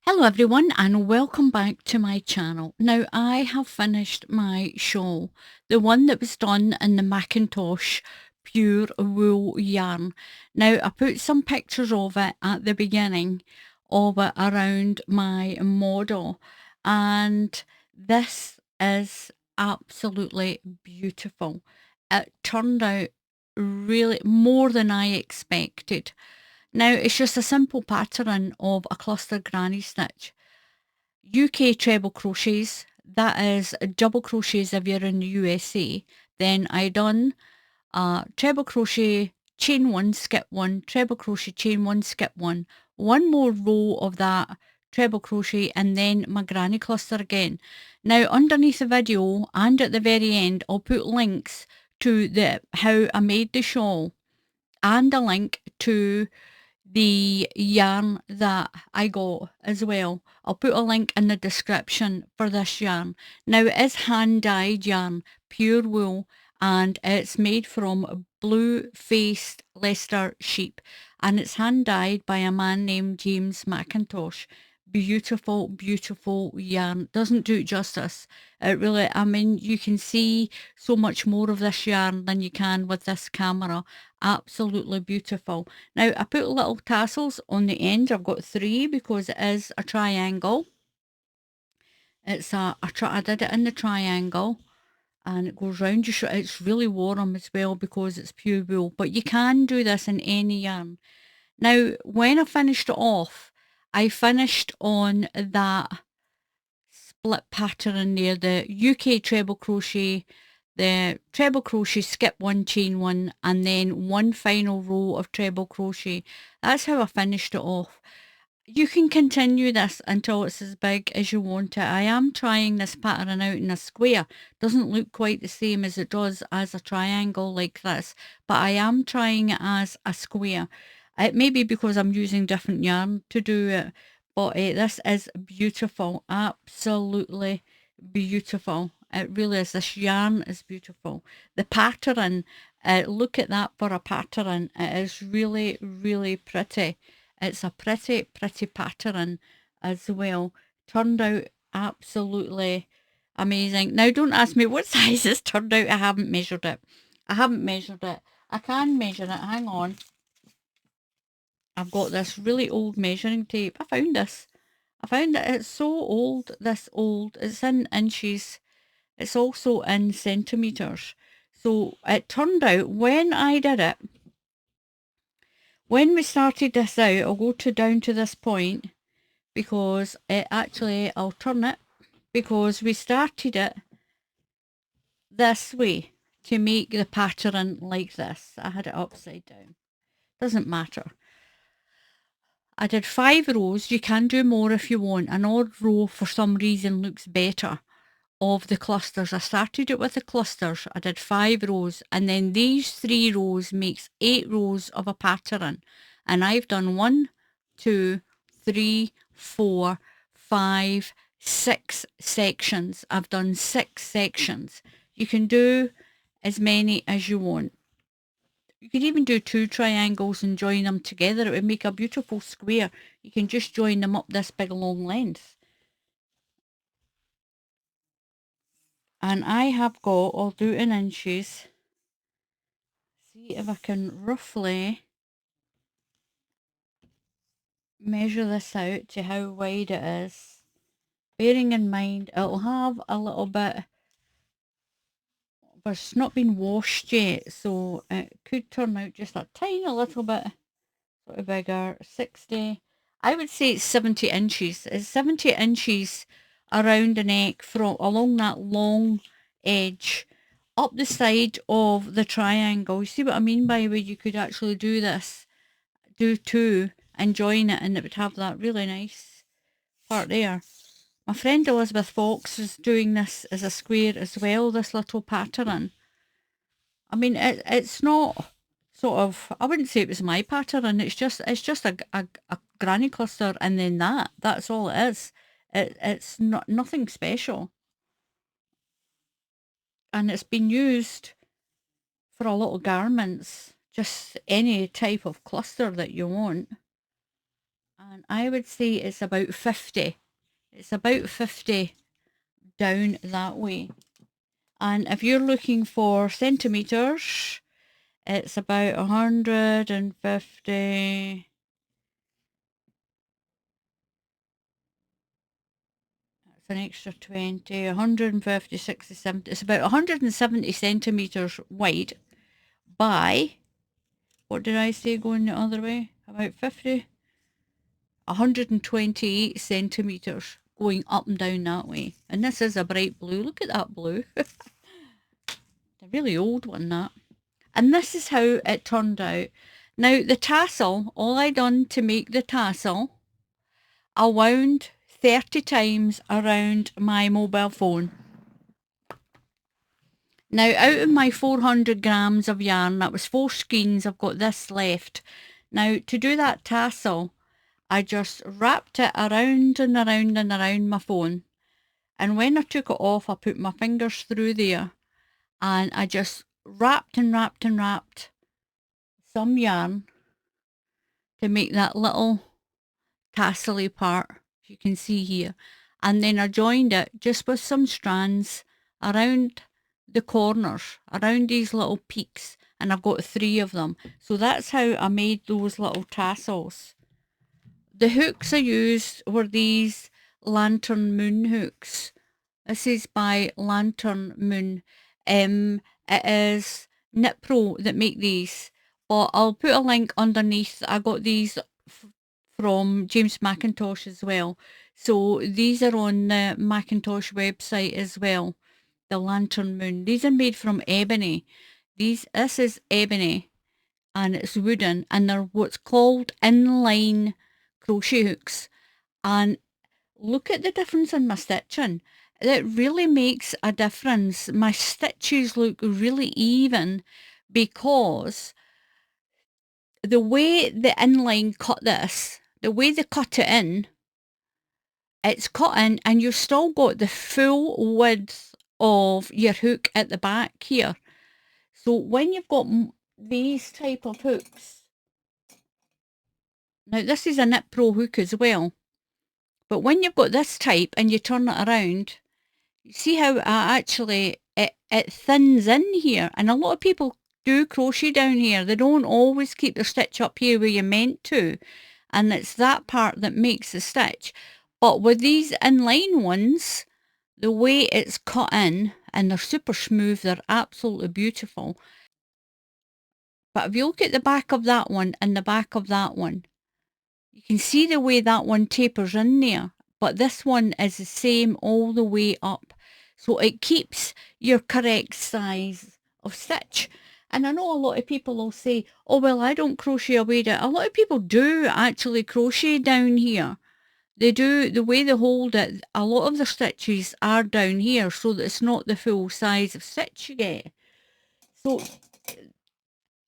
Hello everyone and welcome back to my channel. Now I have finished my shawl, the one that was done in the McIntosh pure wool yarn. Now I put some pictures of it at the beginning of it around my model, and this is absolutely beautiful. It turned out really more than I expected. Now, it's just a simple pattern of a cluster granny stitch. UK treble crochets, that is double crochets if you're in the USA. Then I done treble crochet, chain one, skip one, treble crochet, chain one, skip one more row of that treble crochet, and then my granny cluster again. Now, underneath the video and at the very end, I'll put links to the how I made the shawl and a link to the yarn that I got as well. I'll put a link in the description for this yarn. Now it is hand dyed yarn, pure wool, and it's made from blue faced Leicester sheep, and it's hand dyed by a man named James McIntosh. Beautiful, beautiful yarn. Doesn't do it justice. It really, I mean, you can see so much more of this yarn than you can with this camera. Absolutely beautiful. Now I put little tassels on the end. I've got 3 because it is a triangle. It's I did it in the triangle, and it goes round your shoulder. It's really warm as well because it's pure wool, but you can do this in any yarn. Now when I finished it off, I finished on that split pattern there, the UK treble crochet, the treble crochet, skip one, chain one, and then one final row of treble crochet. That's how I finished it off. You can continue this until it's as big as you want it. I am trying this pattern out in a square. Doesn't look quite the same as it does as a triangle like this, but I am trying it as a square. It may be because I'm using different yarn to do it, but this is beautiful, absolutely beautiful. It really is. This yarn is beautiful. The pattern, look at that for a pattern. It is really, really pretty. It's a pretty, pretty pattern as well. Turned out absolutely amazing. Now, don't ask me what size it's turned out. I haven't measured it. I haven't measured it. I can measure it. Hang on. I've got this really old measuring tape. I found this. I found that it's so old, this old. It's in inches. It's also in centimetres. So it turned out when I did it, when we started this out, I'll go to down to this point because it actually, I'll turn it because we started it this way to make the pattern like this. I had it upside down. Doesn't matter. I did 5 rows. You can do more if you want. An odd row for some reason looks better of the clusters. I started it with the clusters. I did 5 rows, and then these 3 rows makes 8 rows of a pattern. And I've done 1, 2, 3, 4, 5, 6 sections. I've done 6 sections. You can do as many as you want. You could even do 2 triangles and join them together. It would make a beautiful square. You can just join them up this big long length. And I have got, I'll do it in inches. See if I can roughly measure this out to how wide it is. Bearing in mind it'll have a little bit, but it's not been washed yet, so it could turn out just a tiny little bit sort of bigger. 60, I would say it's 70 inches. It's 70 inches around the neck from along that long edge up the side of the triangle. You see what I mean by where you could actually do this, do 2 and join it, and it would have that really nice part there. My friend Elizabeth Fox is doing this as a square as well, this little pattern. I mean, it's not sort of, I wouldn't say it was my pattern. It's just a granny cluster, and then that's all it is. It's not nothing special, and it's been used for a lot of garments, just any type of cluster that you want. and I would say it's about 50. It's about 50 down that way. And if you're looking for centimetres, it's about 150. That's an extra 20, 150, 60, 70. It's about 170 centimetres wide by, what did I say going the other way? About 50? 128 centimetres going up and down that way. And this is a bright blue. Look at that blue. A really old one, that. And this is how it turned out. Now, the tassel, all I done to make the tassel, I wound 30 times around my mobile phone. Now, out of my 400 grams of yarn, that was 4 skeins, I've got this left. Now, to do that tassel, I just wrapped it around and around and around my phone. And when I took it off, I put my fingers through there and I just wrapped and wrapped and wrapped some yarn to make that little tassel-y part, you can see here. And then I joined it just with some strands around the corners, around these little peaks, and I've got 3 of them. So that's how I made those little tassels. The hooks I used were these Lantern Moon hooks. This is by Lantern Moon. It is Knit Pro that make these, but I'll put a link underneath. I got these from James McIntosh as well. So these are on the McIntosh website as well. The Lantern Moon. These are made from ebony. This is ebony and it's wooden, and they're what's called inline crochet hooks. And look at the difference in my stitching. It really makes a difference. My stitches look really even because the way the inline cut this, the way they cut it in, it's cut in and you've still got the full width of your hook at the back here. So when you've got these type of hooks, now this is a Knit Pro hook as well, but when you've got this type and you turn it around, you see how it thins in here, and a lot of people do crochet down here. They don't always keep their stitch up here where you're meant to, and it's that part that makes the stitch. But with these inline ones, the way it's cut in, and they're super smooth, they're absolutely beautiful. But if you look at the back of that one and the back of that one, you can see the way that one tapers in there, but this one is the same all the way up. So it keeps your correct size of stitch. And I know a lot of people will say, oh, well, I don't crochet away down. A lot of people do actually crochet down here. They do, the way they hold it, a lot of the stitches are down here so that it's not the full size of stitch you get. So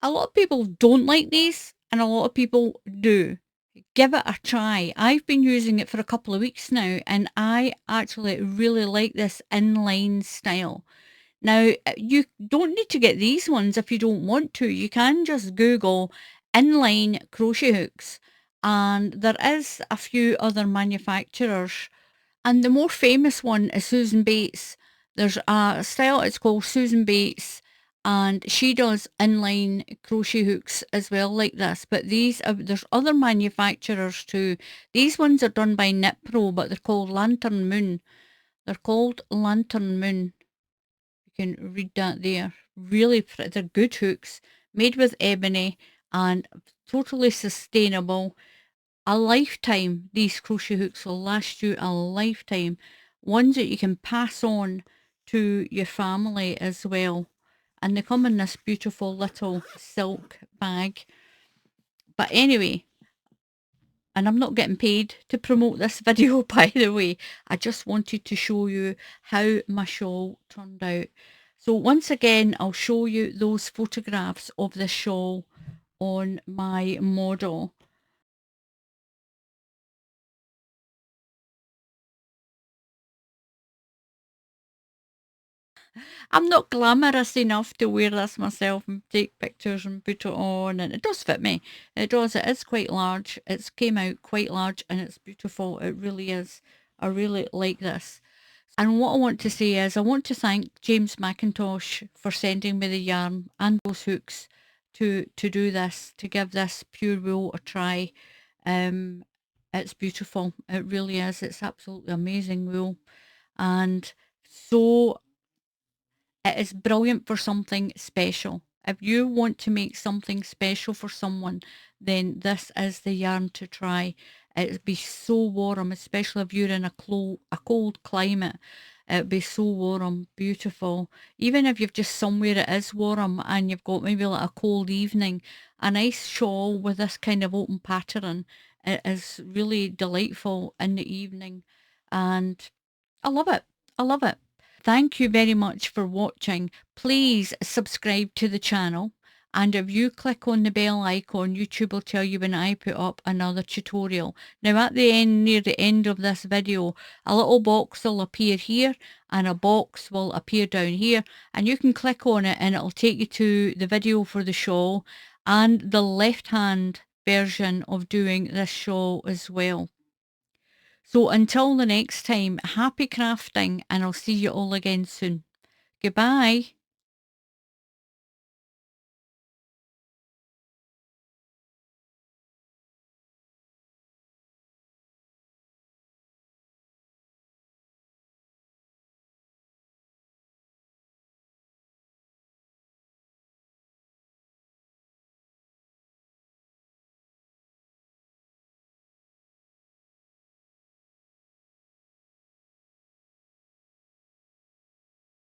a lot of people don't like these and a lot of people do. Give it a try. I've been using it for a couple of weeks now and I actually really like this inline style. Now, you don't need to get these ones if you don't want to. You can just Google inline crochet hooks and there is a few other manufacturers. And the more famous one is Susan Bates. There's a style, it's called Susan Bates, and she does inline crochet hooks as well like this. But there's other manufacturers too. These ones are done by Knit Pro, but they're called Lantern Moon. They're called Lantern Moon. You can read that there. Really pretty. They're good hooks, made with ebony and totally sustainable. A lifetime. These crochet hooks will last you a lifetime. Ones that you can pass on to your family as well. And they come in this beautiful little silk bag. But anyway, and I'm not getting paid to promote this video, by the way. I just wanted to show you how my shawl turned out. So once again, I'll show you those photographs of the shawl on my model. I'm not glamorous enough to wear this myself and take pictures and put it on, and it does fit me. It does. It is quite large. It's came out quite large and it's beautiful. It really is. I really like this. And what I want to say is I want to thank James McIntosh for sending me the yarn and those hooks to do this, to give this pure wool a try. Um, it's beautiful. It really is. It's absolutely amazing wool. And so it is brilliant for something special. If you want to make something special for someone, then this is the yarn to try. It'd be so warm, especially if you're in a cold climate. It'd be so warm, beautiful. Even if you've just somewhere it is warm and you've got maybe like a cold evening, a nice shawl with this kind of open pattern, it is really delightful in the evening. And I love it. I love it. Thank you very much for watching. Please subscribe to the channel. And if you click on the bell icon, YouTube will tell you when I put up another tutorial. Now at the end, near the end of this video, a little box will appear here and a box will appear down here. And you can click on it and it'll take you to the video for the shawl and the left hand version of doing this shawl as well. So until the next time, happy crafting and I'll see you all again soon. Goodbye.